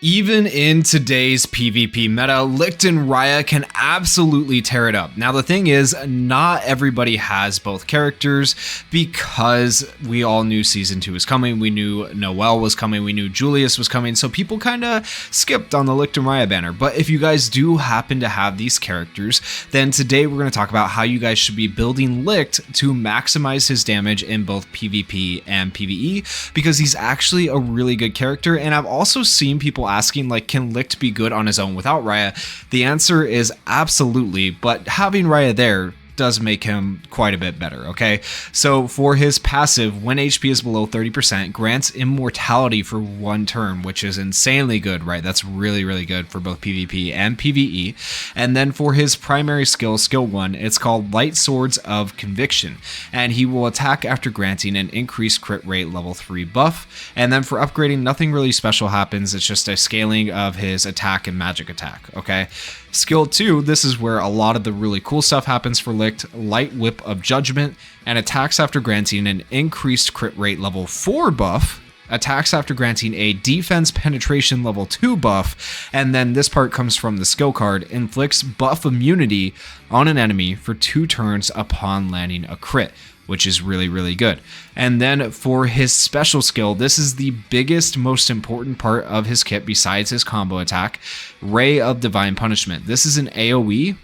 Even in today's PvP meta, Licht and Raya can absolutely tear it up. Now the thing is, not everybody has both characters because we all knew Season 2 was coming, we knew Noelle was coming, we knew Julius was coming, so people kind of skipped on the Licht and Raya banner. But if you guys do happen to have these characters, then today we're going to talk about how you guys should be building Licht to maximize his damage in both PvP and PvE, because he's actually a really good character. And I've also seen people asking, like, can Licht be good on his own without Raya? The answer is absolutely, but having Raya there does make him quite a bit better, okay? So for his passive, when HP is below 30%, grants immortality for 1 turn, which is insanely good, right? That's really, really good for both PvP and PvE. And then for his primary skill, skill 1, it's called Light Swords of Conviction, and he will attack after granting an increased crit rate level 3 buff. And then for upgrading, nothing really special happens, it's just a scaling of his attack and magic attack, okay? Skill 2, this is where a lot of the really cool stuff happens for Licht, Light Whip of Judgment, and attacks after granting an increased crit rate level 4 buff, attacks after granting a defense penetration level 2 buff, and then this part comes from the skill card, inflicts buff immunity on an enemy for 2 turns upon landing a crit, which is really, really good. And then for his special skill, this is the biggest, most important part of his kit besides his combo attack, Ray of Divine Punishment. This is an AoE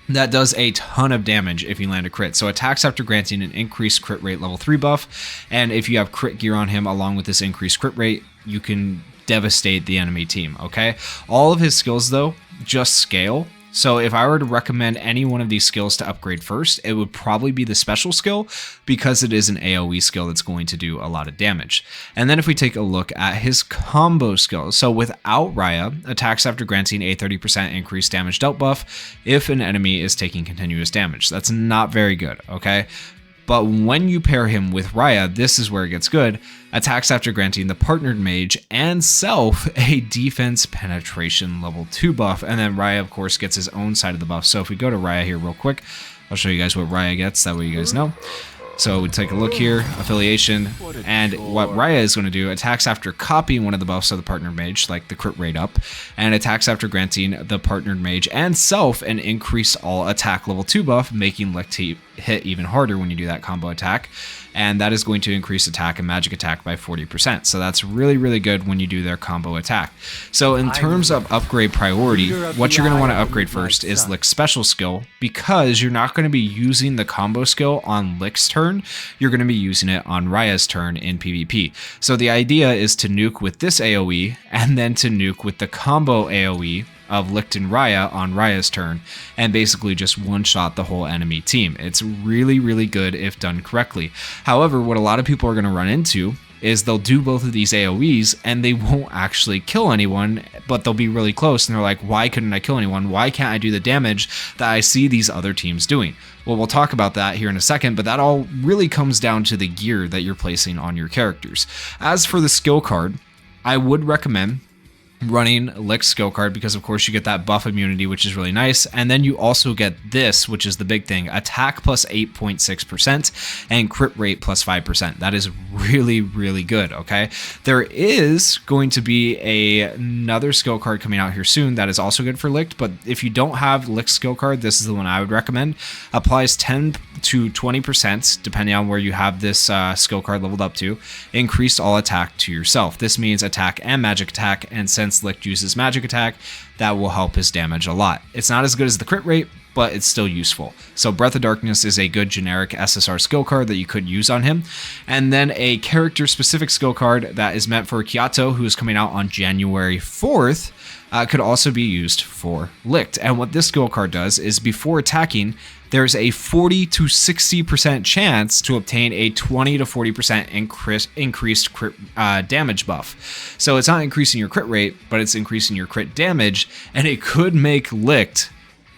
that does a ton of damage if you land a crit. So attacks after granting an increased crit rate level 3 buff, and if you have crit gear on him along with this increased crit rate, you can devastate the enemy team, okay? All of his skills though just scale. So if I were to recommend any one of these skills to upgrade first, it would probably be the special skill, because it is an AoE skill that's going to do a lot of damage. And then if we take a look at his combo skills, so without Raya, attacks after granting a 30% increased damage dealt buff if an enemy is taking continuous damage. That's not very good, okay? But when you pair him with Raya, this is where it gets good. Attacks after granting the partnered mage and self a defense penetration level 2 buff. And then Raya, of course, gets his own side of the buff. So if we go to Raya here real quick, I'll show you guys what Raya gets. That way you guys know. So we take a look here, affiliation, and what Raya is going to do, attacks after copying one of the buffs of the partnered mage, like the crit rate up, and attacks after granting the partnered mage and self an increased all attack level 2 buff, making Licht hit even harder when you do that combo attack. And that is going to increase attack and magic attack by 40%. So that's really, really good when you do their combo attack. So in terms of upgrade priority, what you're going to want to upgrade first is Licht's special skill, because you're not going to be using the combo skill on Licht's turn, you're going to be using it on Raya's turn in PvP. So the idea is to nuke with this AoE, and then to nuke with the combo AoE of Licht and Raya on Raya's turn, and basically just one-shot the whole enemy team. It's really, really good if done correctly. However, what a lot of people are going to run into is they'll do both of these AoEs and they won't actually kill anyone, but they'll be really close, and they're like, why couldn't I kill anyone? Why can't I do the damage that I see these other teams doing? Well, we'll talk about that here in a second, but that all really comes down to the gear that you're placing on your characters. As for the skill card, I would recommend running Licht's skill card, because of course you get that buff immunity, which is really nice, and then you also get this, which is the big thing, attack plus 8.6% and crit rate plus 5%. That is really, really good, okay? There is going to be another skill card coming out here soon that is also good for Licht, but if you don't have Licht's skill card, this is the one I would recommend. Applies 10 to 20%, depending on where you have this skill card leveled up to, increased all attack to yourself. This means attack and magic attack, and since Licht uses magic attack, that will help his damage a lot. It's not as good as the crit rate, but it's still useful. So Breath of Darkness is a good generic SSR skill card that you could use on him. And then a character specific skill card that is meant for Kyato, who is coming out on January 4th, could also be used for Licht. And what this skill card does is, before attacking, there's a 40 to 60% chance to obtain a 20 to 40% increased crit damage buff. So it's not increasing your crit rate, but it's increasing your crit damage, and it could make Licht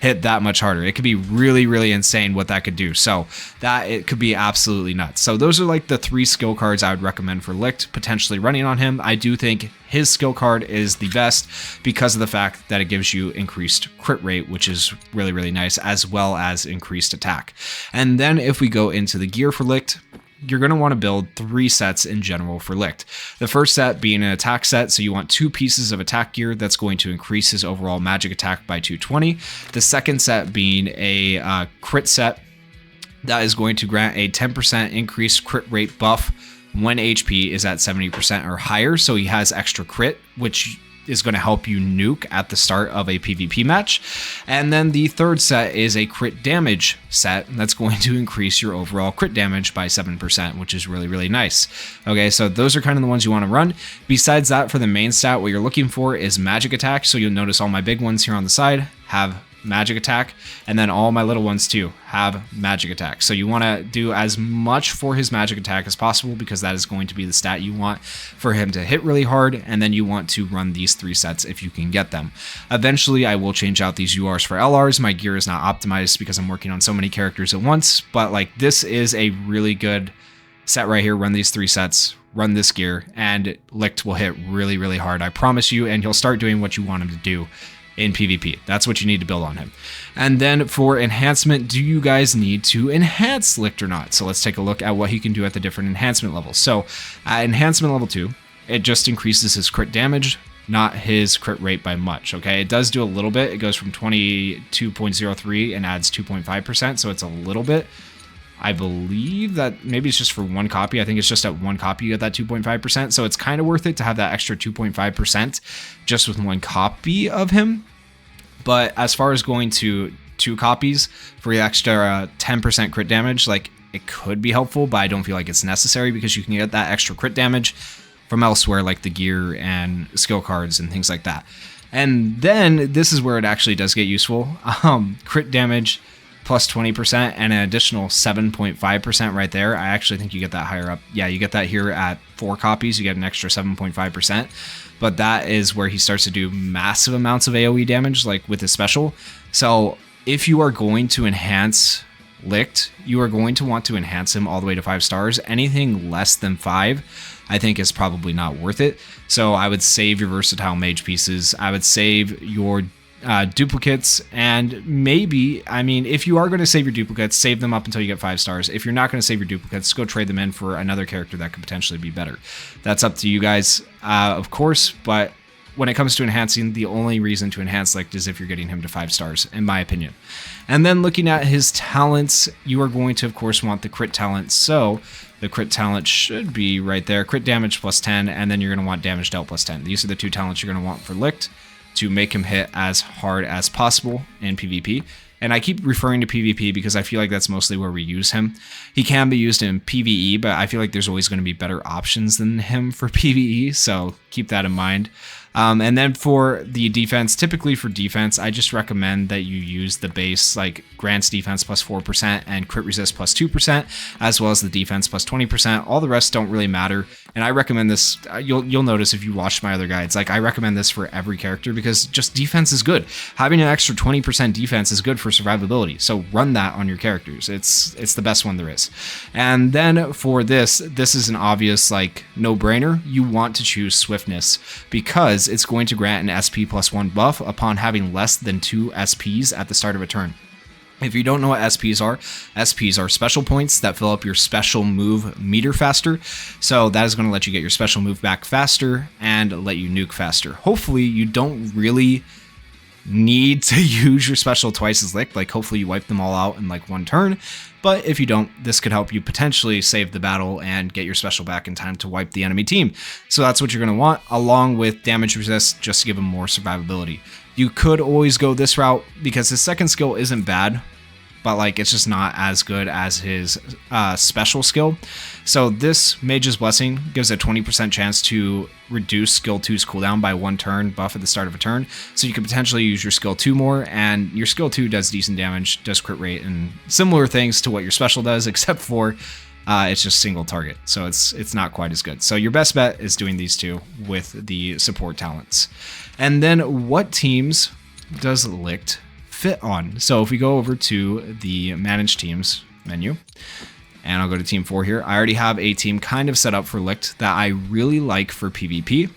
hit that much harder. It could be really, really insane what that could do. So that it could be absolutely nuts. So those are like the 3 skill cards I would recommend for Licht potentially running on him. I do think his skill card is the best because of the fact that it gives you increased crit rate, which is really, really nice, as well as increased attack. And then if we go into the gear for Licht, you're going to want to build 3 sets in general for Licht. The first set being an attack set, so you want 2 pieces of attack gear that's going to increase his overall magic attack by 220. The second set being a crit set that is going to grant a 10% increased crit rate buff when HP is at 70% or higher, so he has extra crit, which is going to help you nuke at the start of a PvP match. And then the third set is a crit damage set that's going to increase your overall crit damage by 7%, which is really, really nice. Okay, so those are kind of the ones you want to run. Besides that, for the main stat, what you're looking for is magic attack. So you'll notice all my big ones here on the side have magic attack, and then all my little ones too have magic attack. So you want to do as much for his magic attack as possible, because that is going to be the stat you want for him to hit really hard, and then you want to run these 3 sets if you can get them. Eventually I will change out these URs for LRs. My gear is not optimized because I'm working on so many characters at once, but like this is a really good set right here. Run these 3 sets, run this gear, and Licht will hit really, really hard, I promise you, and he'll start doing what you want him to do in PvP. That's what you need to build on him. And then for enhancement, do you guys need to enhance Licht or not? So let's take a look at what he can do at the different enhancement levels. So at enhancement level 2, it just increases his crit damage, not his crit rate by much. Okay, it does do a little bit. It goes from 22.03 and adds 2.5%, so it's a little bit. I believe that maybe it's just for 1 copy. I think it's just at 1 copy you get that 2.5%. So it's kind of worth it to have that extra 2.5% just with 1 copy of him. But as far as going to 2 copies for the extra 10% crit damage, like it could be helpful, but I don't feel like it's necessary, because you can get that extra crit damage from elsewhere, like the gear and skill cards and things like that. And then this is where it actually does get useful. Crit damage plus 20% and an additional 7.5% right there. I actually think you get that higher up. Yeah, you get that here at 4 copies. You get an extra 7.5%. But that is where he starts to do massive amounts of AoE damage, like with his special. So if you are going to enhance Licht, you are going to want to enhance him all the way to 5 stars. Anything less than 5, I think, is probably not worth it. So I would save your versatile mage pieces. I would save your duplicates, and maybe, I mean, if you are going to save your duplicates, save them up until you get 5 stars. If you're not going to save your duplicates, go trade them in for another character that could potentially be better. That's up to you guys, of course, but when it comes to enhancing, the only reason to enhance Licht is if you're getting him to 5 stars, in my opinion. And then looking at his talents, you are going to, of course, want the crit talent. So the crit talent should be right there, crit damage plus 10, and then you're going to want damage dealt plus 10. These are the 2 talents you're going to want for Licht to make him hit as hard as possible in PvP. And I keep referring to PvP because I feel like that's mostly where we use him. He can be used in PvE, but I feel like there's always going to be better options than him for PvE, so keep that in mind. And then for the defense, typically for defense, I just recommend that you use the base, like grants defense plus 4% and crit resist plus 2%, as well as the defense plus 20%. All the rest don't really matter. And I recommend this, you'll notice if you watch my other guides, like I recommend this for every character because just defense is good. Having an extra 20% defense is good for survivability. So run that on your characters. It's the best one there is. And then for this is an obvious like no-brainer. You want to choose swiftness because it's going to grant an SP plus 1 buff upon having less than 2 SPs at the start of a turn. If you don't know what SPs are special points that fill up your special move meter faster. So that is going to let you get your special move back faster and let you nuke faster. Hopefully you don't really need to use your special twice as Licht. Like hopefully you wipe them all out in like 1 turn. But if you don't, this could help you potentially save the battle and get your special back in time to wipe the enemy team. So that's what you're going to want, along with damage resist, just to give him more survivability. You could always go this route because his second skill isn't bad, but like it's just not as good as his special skill. So this Mage's Blessing gives a 20% chance to reduce skill 2's cooldown by 1 turn buff at the start of a turn. So you could potentially use your skill 2 more, and your skill 2 does decent damage, does crit rate, and similar things to what your special does, except for it's just single target. So it's not quite as good. So your best bet is doing these 2 with the support talents. And then what teams does Licht fit on? So if we go over to the manage teams menu, and I'll go to team 4 here. I already have a team kind of set up for Licht that I really like for PvP,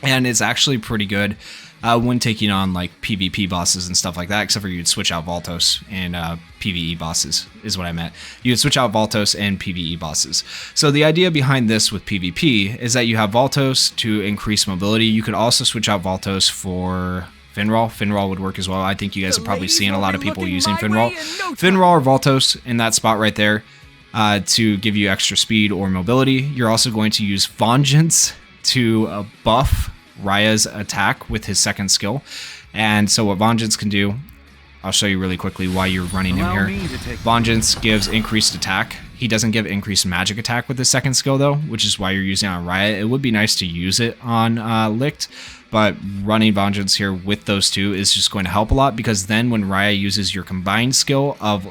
and it's actually pretty good when taking on like PvP bosses and stuff like that, except for you'd switch out Valtos and PvE bosses is what I meant. You would switch out Valtos and PvE bosses. So the idea behind this with PvP is that you have Valtos to increase mobility. You could also switch out Valtos for Finral. Finral would work as well. I think you guys have probably seen a lot of people using Finral. Finral or Valtos in that spot right there to give you extra speed or mobility. You're also going to use Vengeance to buff Raya's attack with his second skill. And so what Vengeance can do, I'll show you really quickly why you're running him here. Vengeance gives increased attack. He doesn't give increased magic attack with his second skill though, which is why you're using it on Raya. It would be nice to use it on Licht, but running Vengeance here with those two is just going to help a lot, because then when Raya uses your combined skill of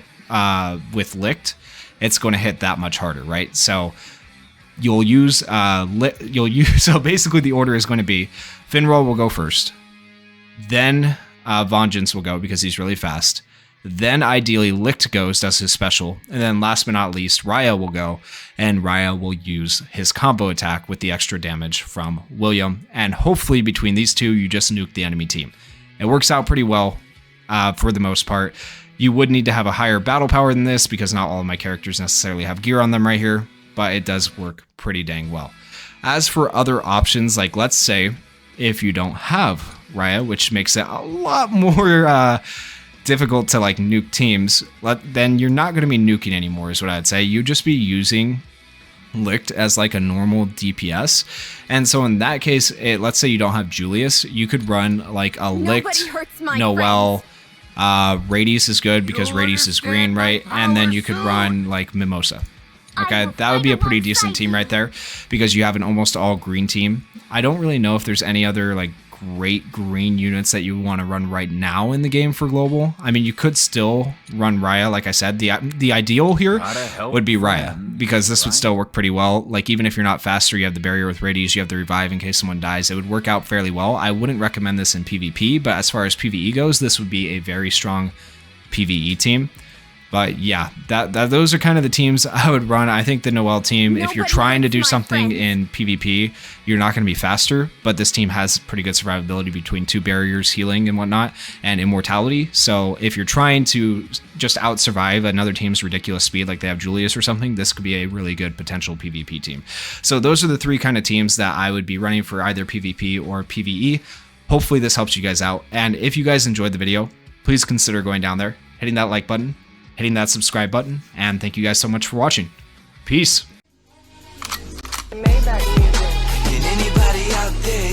with Licht, it's going to hit that much harder, right? So you'll use so basically the order is going to be Finral will go first, then Vengeance will go because he's really fast, then ideally Licht goes, does his special, and then last but not least Raya will go, and Raya will use his combo attack with the extra damage from William, and hopefully between these two you just nuke the enemy team. It works out pretty well for the most part. You would need to have a higher battle power than this because not all of my characters necessarily have gear on them right here, but it does work pretty dang well. As for other options, like let's say if you don't have Raya, which makes it a lot more difficult to like nuke teams, then you're not going to be nuking anymore is what I'd say. You'd just be using Licht as like a normal DPS. And so in that case, let's say you don't have Julius, you could run like a Licht, Noelle, Radius is good because Radius is green, right? And then you could run like Mimosa. Okay, that would be a pretty decent team right there because you have an almost all green team. I don't really know if there's any other like great green units that you want to run right now in the game for global. I mean, you could still run Raya, like I said. The ideal here would be Raya because this would still work pretty well. Like even if you're not faster, you have the barrier with Radius, you have the revive in case someone dies. It would work out fairly well. I wouldn't recommend this in PvP, but as far as PvE goes, this would be a very strong PvE team. But yeah, those are kind of the teams I would run. I think the Noelle team, if you're trying to do something in PvP, you're not going to be faster, but this team has pretty good survivability between two barriers, healing and whatnot, and immortality. So if you're trying to just out-survive another team's ridiculous speed, like they have Julius or something, this could be a really good potential PvP team. So those are the three kind of teams that I would be running for either PvP or PvE. Hopefully this helps you guys out. And if you guys enjoyed the video, please consider going down there, hitting that like button, hitting that subscribe button, and thank you guys so much for watching. Peace. Can anybody out there